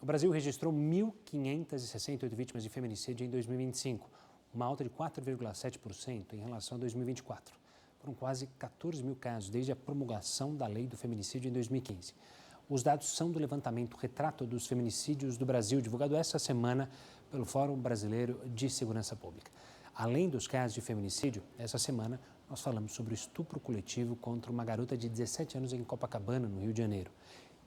O Brasil registrou 1.568 vítimas de feminicídio em 2025, uma alta de 4,7% em relação a 2024. Foram quase 14 mil casos desde a promulgação da lei do feminicídio em 2015. Os dados são do levantamento Retrato dos Feminicídios do Brasil, divulgado esta semana pelo Fórum Brasileiro de Segurança Pública. Além dos casos de feminicídio, essa semana nós falamos sobre o estupro coletivo contra uma garota de 17 anos em Copacabana, no Rio de Janeiro.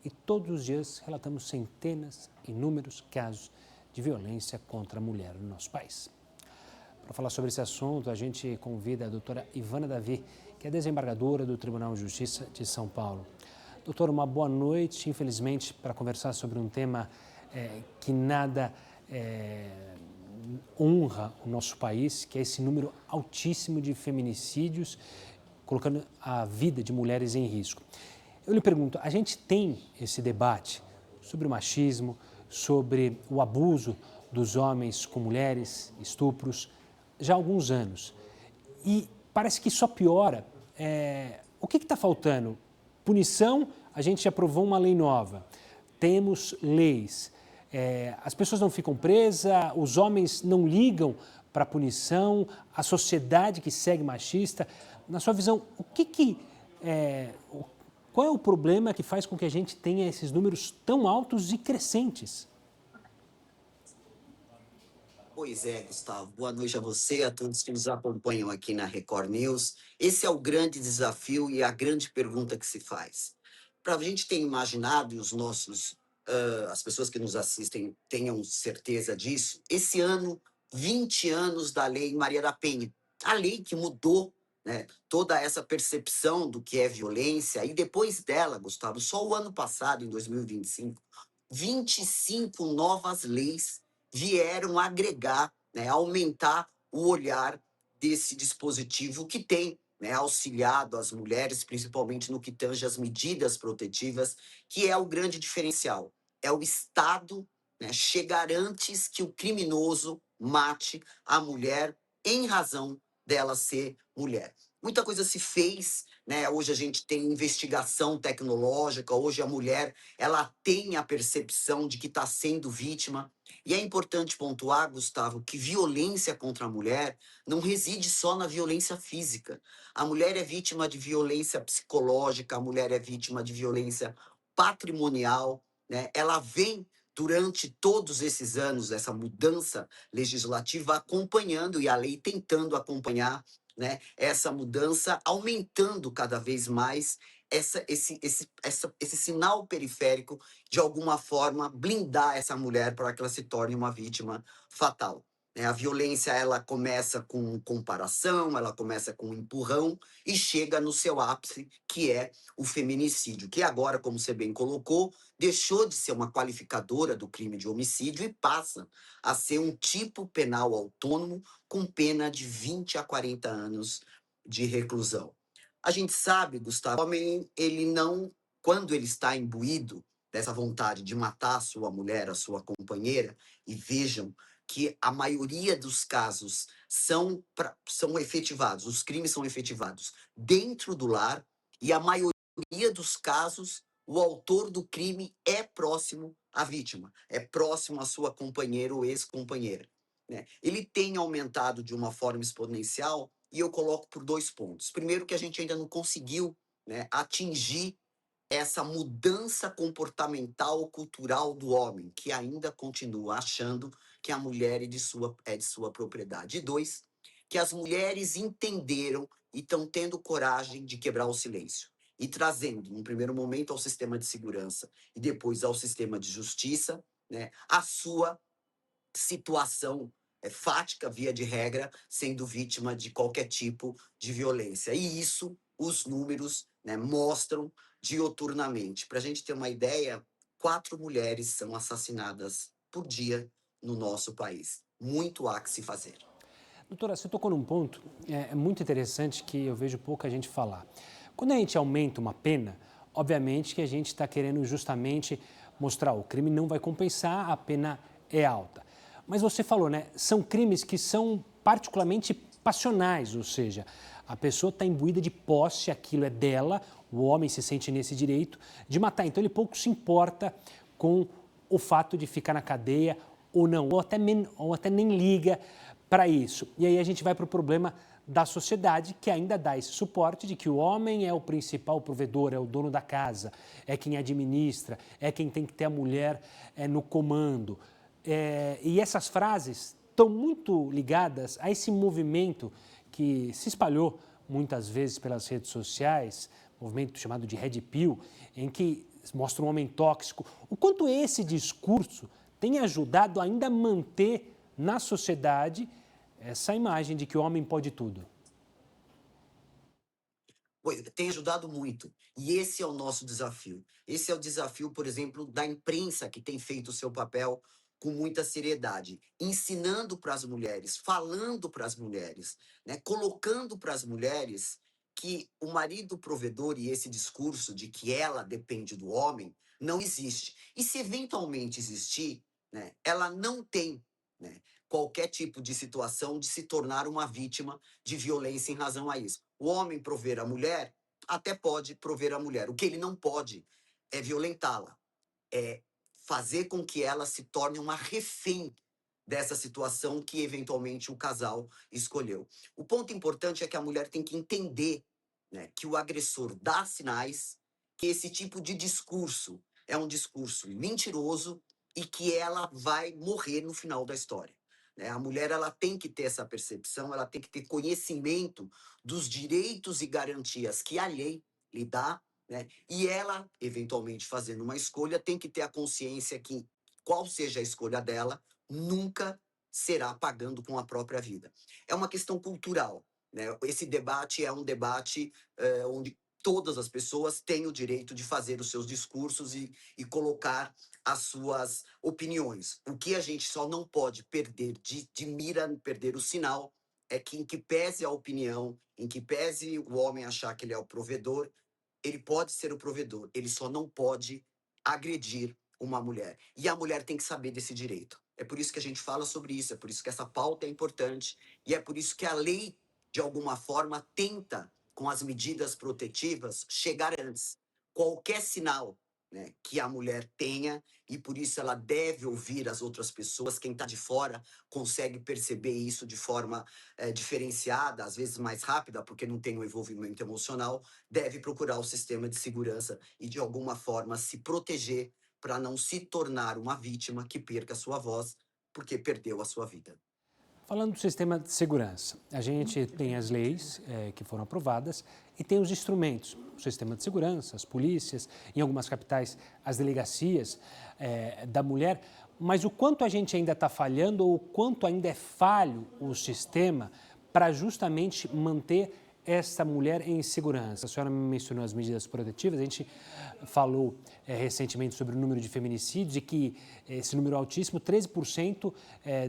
E todos os dias relatamos centenas, inúmeros casos de violência contra a mulher no nosso país. Para falar sobre esse assunto, a gente convida a doutora Ivana Davi, que é desembargadora do Tribunal de Justiça de São Paulo. Doutora, uma boa noite, infelizmente, para conversar sobre um tema que nada honra o nosso país, que é esse número altíssimo de feminicídios, colocando a vida de mulheres em risco. Eu lhe pergunto, a gente tem esse debate sobre o machismo, sobre o abuso dos homens com mulheres, estupros, já há alguns anos. E parece que só piora. O que está faltando? Punição, a gente aprovou uma lei nova. Temos leis. As pessoas não ficam presas, os homens não ligam para a punição, a sociedade que segue machista. Na sua visão, qual é o problema que faz com que a gente tenha esses números tão altos e crescentes? Pois é, Gustavo. Boa noite a você e a todos que nos acompanham aqui na Record News. Esse é o grande desafio e a grande pergunta que se faz. Para a gente ter imaginado, e as pessoas que nos assistem tenham certeza disso, esse ano, 20 anos da Lei Maria da Penha. A lei que mudou, né, toda essa percepção do que é violência. E depois dela, Gustavo, só o ano passado, em 2025, 25 novas leis vieram agregar, né, aumentar o olhar desse dispositivo que tem, né, auxiliado as mulheres, principalmente no que tange as medidas protetivas, que é o grande diferencial. É o Estado, né, chegar antes que o criminoso mate a mulher em razão dela ser mulher. Muita coisa se fez, né? Hoje a gente tem investigação tecnológica, hoje a mulher ela tem a percepção de que está sendo vítima. E é importante pontuar, Gustavo, que violência contra a mulher não reside só na violência física. A mulher é vítima de violência psicológica, a mulher é vítima de violência patrimonial, né? Ela vem durante todos esses anos, essa mudança legislativa acompanhando e a lei tentando acompanhar, né, essa mudança, aumentando cada vez mais esse sinal periférico, de alguma forma, blindar essa mulher para que ela se torne uma vítima fatal. A violência, ela começa com comparação, ela começa com empurrão e chega no seu ápice, que é o feminicídio, que agora, como você bem colocou, deixou de ser uma qualificadora do crime de homicídio e passa a ser um tipo penal autônomo com pena de 20 a 40 anos de reclusão. A gente sabe, Gustavo, o homem, ele não, quando ele está imbuído dessa vontade de matar a sua mulher, a sua companheira, e vejam que a maioria dos casos são efetivados, os crimes são efetivados dentro do lar, e a maioria dos casos, o autor do crime é próximo à vítima, é próximo à sua companheira ou ex-companheira, né? Ele tem aumentado de uma forma exponencial e eu coloco por 2 pontos. Primeiro, que a gente ainda não conseguiu, né, atingir essa mudança comportamental cultural do homem, que ainda continua achando que a mulher é de sua propriedade. E 2, que as mulheres entenderam e estão tendo coragem de quebrar o silêncio e trazendo, num primeiro momento, ao sistema de segurança e depois ao sistema de justiça, né, a sua situação fática, via de regra, sendo vítima de qualquer tipo de violência. E isso os números, né, mostram dioturnamente. Para a gente ter uma ideia, 4 mulheres são assassinadas por dia no nosso país. Muito há que se fazer. Doutora, você tocou num ponto muito interessante que eu vejo pouca gente falar. Quando a gente aumenta uma pena, obviamente que a gente está querendo justamente mostrar o crime não vai compensar, a pena é alta. Mas você falou, né? São crimes que são particularmente passionais, ou seja, a pessoa está imbuída de posse, aquilo é dela, o homem se sente nesse direito de matar. Então ele pouco se importa com o fato de ficar na cadeia ou não, ou até nem liga para isso. E aí a gente vai para o problema da sociedade, que ainda dá esse suporte de que o homem é o principal provedor, é o dono da casa, é quem administra, é quem tem que ter a mulher no comando. E essas frases estão muito ligadas a esse movimento que se espalhou muitas vezes pelas redes sociais, movimento chamado de Red Pill, em que mostra um homem tóxico. O quanto esse discurso tem ajudado ainda a manter na sociedade essa imagem de que o homem pode tudo? Pois, tem ajudado muito. E esse é o nosso desafio. Esse é o desafio, por exemplo, da imprensa, que tem feito o seu papel com muita seriedade, ensinando para as mulheres, falando para as mulheres, né, colocando para as mulheres que o marido provedor e esse discurso de que ela depende do homem não existe. E se eventualmente existir, né, ela não tem, né, qualquer tipo de situação de se tornar uma vítima de violência em razão a isso. O homem prover a mulher, até pode prover a mulher. O que ele não pode é violentá-la, é fazer com que ela se torne uma refém dessa situação que eventualmente o casal escolheu. O ponto importante é que a mulher tem que entender, né, que o agressor dá sinais, que esse tipo de discurso é um discurso mentiroso e que ela vai morrer no final da história. Né? A mulher ela tem que ter essa percepção, ela tem que ter conhecimento dos direitos e garantias que a lei lhe dá, né? E ela, eventualmente fazendo uma escolha, tem que ter a consciência que, qual seja a escolha dela, nunca será pagando com a própria vida. É uma questão cultural, né? Esse debate é um debate onde todas as pessoas têm o direito de fazer os seus discursos e colocar as suas opiniões. O que a gente só não pode perder de mira, perder o sinal, é que em que pese a opinião, em que pese o homem achar que ele é o provedor, ele pode ser o provedor, ele só não pode agredir uma mulher. E a mulher tem que saber desse direito. É por isso que a gente fala sobre isso, é por isso que essa pauta é importante e é por isso que a lei, de alguma forma, tenta, com as medidas protetivas, chegar antes. Qualquer sinal, né, que a mulher tenha, e por isso ela deve ouvir as outras pessoas. Quem está de fora consegue perceber isso de forma diferenciada, às vezes mais rápida, porque não tem o envolvimento emocional, deve procurar o sistema de segurança e, de alguma forma, se proteger para não se tornar uma vítima que perca a sua voz porque perdeu a sua vida. Falando do sistema de segurança, a gente tem as leis que foram aprovadas e tem os instrumentos, o sistema de segurança, as polícias, em algumas capitais, as delegacias da mulher, mas o quanto a gente ainda está falhando ou o quanto ainda é falho o sistema para justamente manter essa mulher em segurança. A senhora mencionou as medidas protetivas, a gente falou recentemente sobre o número de feminicídios e que esse número altíssimo, 13%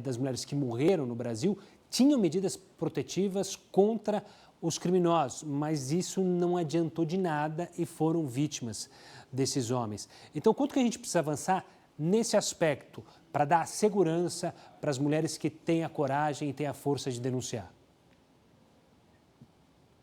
das mulheres que morreram no Brasil tinham medidas protetivas contra os criminosos, mas isso não adiantou de nada e foram vítimas desses homens. Então, quanto que a gente precisa avançar nesse aspecto para dar segurança para as mulheres que têm a coragem e têm a força de denunciar?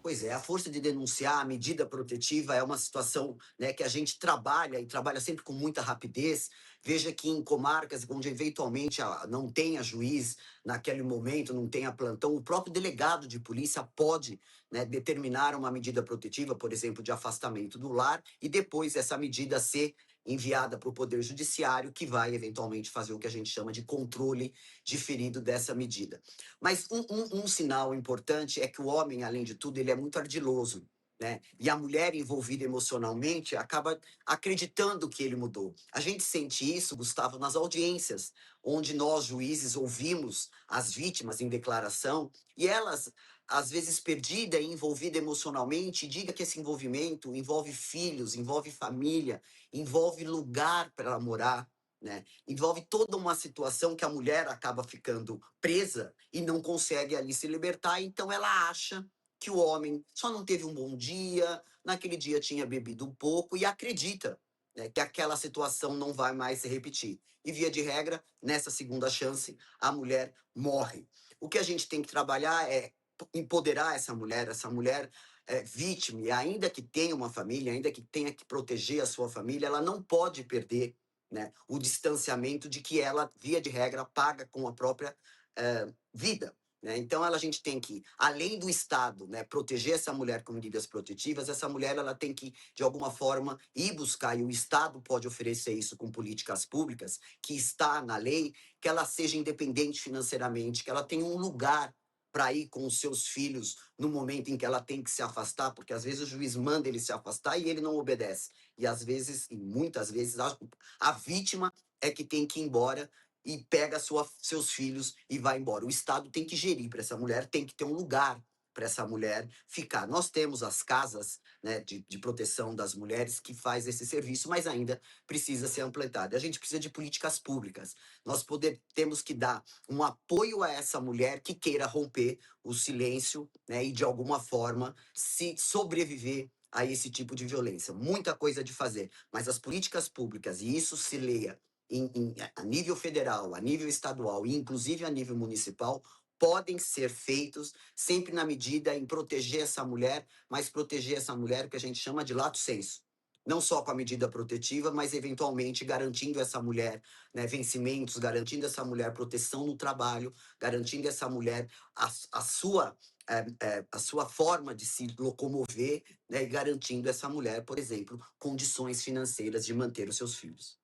Pois é, a força de denunciar, a medida protetiva é uma situação, né, que a gente trabalha e trabalha sempre com muita rapidez. Veja que em comarcas onde eventualmente não tenha juiz naquele momento, não tenha plantão, o próprio delegado de polícia pode, né, determinar uma medida protetiva, por exemplo, de afastamento do lar, e depois essa medida ser enviada para o Poder Judiciário, que vai eventualmente fazer o que a gente chama de controle diferido dessa medida. Mas um sinal importante é que o homem, além de tudo, ele é muito ardiloso, né? E a mulher envolvida emocionalmente acaba acreditando que ele mudou. A gente sente isso, Gustavo, nas audiências, onde nós, juízes, ouvimos as vítimas em declaração e elas, às vezes perdida e envolvida emocionalmente, diga que esse envolvimento envolve filhos, envolve família, envolve lugar para ela morar, né? Envolve toda uma situação que a mulher acaba ficando presa e não consegue ali se libertar, então ela acha que o homem só não teve um bom dia, naquele dia tinha bebido um pouco e acredita, né, que aquela situação não vai mais se repetir. E via de regra, nessa segunda chance, a mulher morre. O que a gente tem que trabalhar é empoderar essa mulher vítima, e ainda que tenha uma família, ainda que tenha que proteger a sua família, ela não pode perder né? O distanciamento de que ela, via de regra, paga com a própria vida. Né? Então, a gente tem que, além do Estado, né, proteger essa mulher com medidas protetivas, essa mulher ela tem que, de alguma forma, ir buscar, e o Estado pode oferecer isso com políticas públicas, que está na lei, que ela seja independente financeiramente, que ela tenha um lugar para ir com os seus filhos no momento em que ela tem que se afastar, porque às vezes o juiz manda ele se afastar e ele não obedece. E às vezes, e muitas vezes, a vítima é que tem que ir embora e pega seus filhos e vai embora. O Estado tem que gerir para essa mulher, tem que ter um lugar para essa mulher ficar. Nós temos as casas, né, de proteção das mulheres que faz esse serviço, mas ainda precisa ser ampliado. A gente precisa de políticas públicas. Temos que dar um apoio a essa mulher que queira romper o silêncio, né, e de alguma forma se sobreviver a esse tipo de violência. Muita coisa de fazer, mas as políticas públicas, e isso se leia a nível federal, a nível estadual e inclusive a nível municipal, podem ser feitos sempre na medida em proteger essa mulher, mas proteger essa mulher que a gente chama de lato sensu. Não só com a medida protetiva, mas eventualmente garantindo essa mulher, né, vencimentos, garantindo essa mulher proteção no trabalho, garantindo essa mulher a sua a sua forma de se locomover, né, e garantindo essa mulher, por exemplo, condições financeiras de manter os seus filhos.